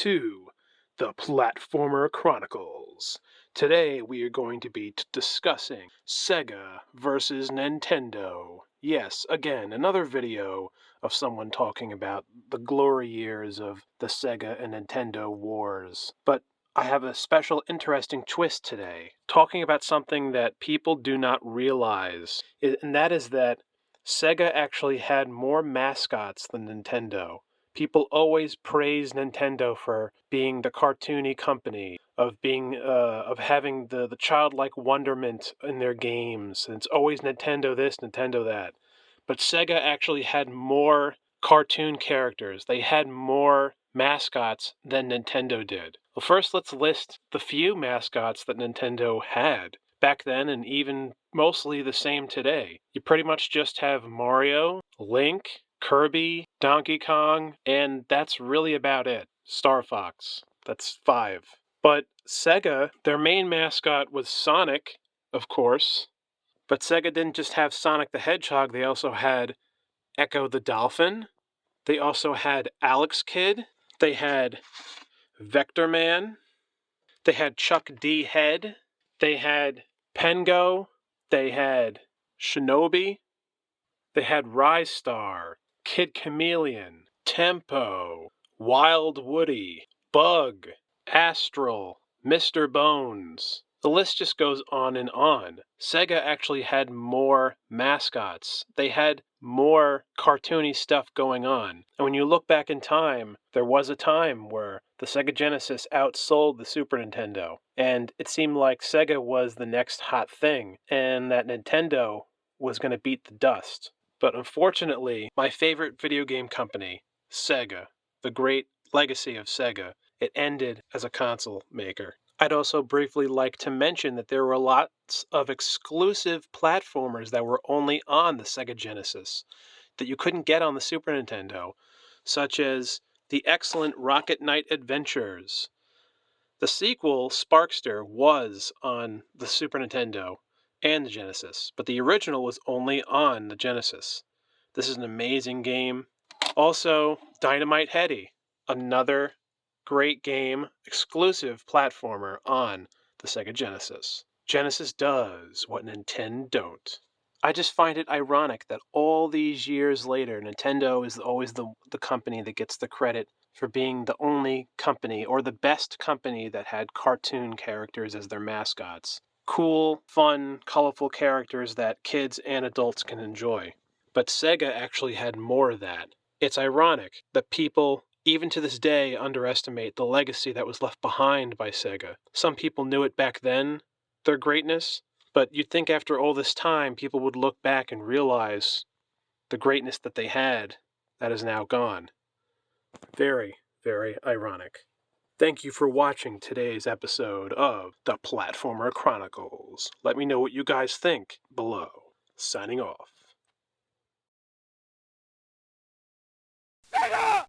to the Platformer Chronicles. Today we are going to be discussing Sega versus Nintendo. Yes, again, another video of someone talking about the glory years of the Sega and Nintendo wars. But I have a special interesting twist today, talking about something that people do not realize, and that is that Sega actually had more mascots than Nintendo. People always praise Nintendo for being the cartoony company, of having the childlike wonderment in their games. And it's always Nintendo this, Nintendo that. But Sega actually had more cartoon characters. They had more mascots than Nintendo did. Well, first let's list the few mascots that Nintendo had back then, and even mostly the same today. You pretty much just have Mario, Link, Kirby, Donkey Kong, and that's really about it. Star Fox. That's 5. But Sega, their main mascot was Sonic, of course. But Sega didn't just have Sonic the Hedgehog, they also had Echo the Dolphin. They also had Alex Kidd. They had Vector Man. They had Chuck D. Head. They had Pengo. They had Shinobi. They had Rise Star, Kid Chameleon, Tempo, Wild Woody, Bug, Astral, Mr. Bones. The list just goes on and on. Sega actually had more mascots. They had more cartoony stuff going on. And when you look back in time, there was a time where the Sega Genesis outsold the Super Nintendo. And it seemed like Sega was the next hot thing, and that Nintendo was going to beat the dust. But unfortunately, my favorite video game company, Sega, the great legacy of Sega, it ended as a console maker. I'd also briefly like to mention that there were lots of exclusive platformers that were only on the Sega Genesis that you couldn't get on the Super Nintendo, such as the excellent Rocket Knight Adventures. The sequel, Sparkster, was on the Super Nintendo and the Genesis, but the original was only on the Genesis. This is an amazing game. Also, Dynamite Headdy, another great game, exclusive platformer on the Sega Genesis. Genesis does what Nintendo don't. I just find it ironic that all these years later, Nintendo is always the company that gets the credit for being the only company, or the best company, that had cartoon characters as their mascots. Cool, fun, colorful characters that kids and adults can enjoy. But Sega actually had more of that. It's ironic that people, even to this day, underestimate the legacy that was left behind by Sega. Some people knew it back then, their greatness, but you'd think after all this time, people would look back and realize the greatness that they had that is now gone. Very, very ironic. Thank you for watching today's episode of the Platformer Chronicles. Let me know what you guys think below. Signing off. Sega!